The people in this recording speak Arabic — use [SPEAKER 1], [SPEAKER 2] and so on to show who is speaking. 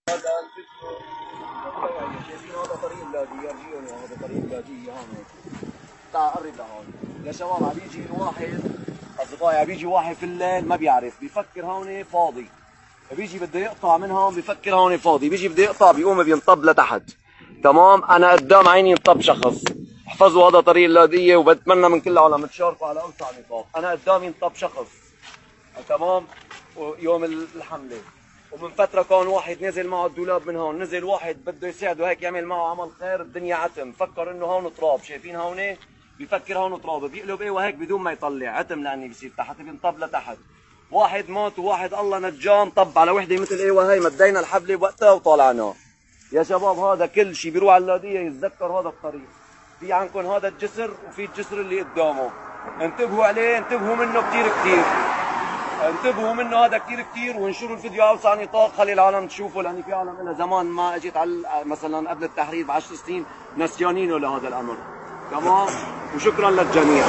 [SPEAKER 1] هذا الفيديو شايفين هذا طريق اللاذقية، رجيوني هذا طريق اللاذقية هون. تعال قرب لهون يا شباب. عم بيجي واحد اصدقائي، عم بيجي واحد في الليل ما بيعرف، بيفكر هون فاضي، بيجي بده يقطع من هون، بيفكر هون فاضي، بيجي بده يقطع بيقوم بينطب لتحت. تمام، انا قدام عيني ينطب شخص. احفظوا هذا طريق اللاذقية وبتمنى من كل العالم تشاركوا على اوسع نطاق. انا قدامي ينطب شخص، تمام، يوم الحمله. ومن فتره كان واحد نزل معه الدولاب من هون، نزل واحد بده يساعده هيك يعمل معه عمل خير، الدنيا عتم، فكر انه هون تراب، شايفين هون بيفكر هون تراب، بيقلب ايه وهيك بدون ما يطلع، عتم لاني بيصير تحت، بينطب لتحت. واحد مات وواحد الله نجاه، انطب على وحده مثل ايوه هي، مدينا الحبله بوقتها وطالعناه. يا شباب هذا كل شيء بيروح على اللاذقية يتذكر هذا الطريق. في عندكم هذا الجسر وفي الجسر اللي قدامه، انتبهوا عليه، انتبهوا منه كثير كثير، انتبهوا منه هذا كثير كثير، وانشروا الفيديو اوسع نطاق، خلي العالم تشوفه، لان في عالم لها زمان ما اجت على مثلا قبل التحرير ب10 سنين نسيانينه لهذا الامر. تمام، وشكرا للجميع.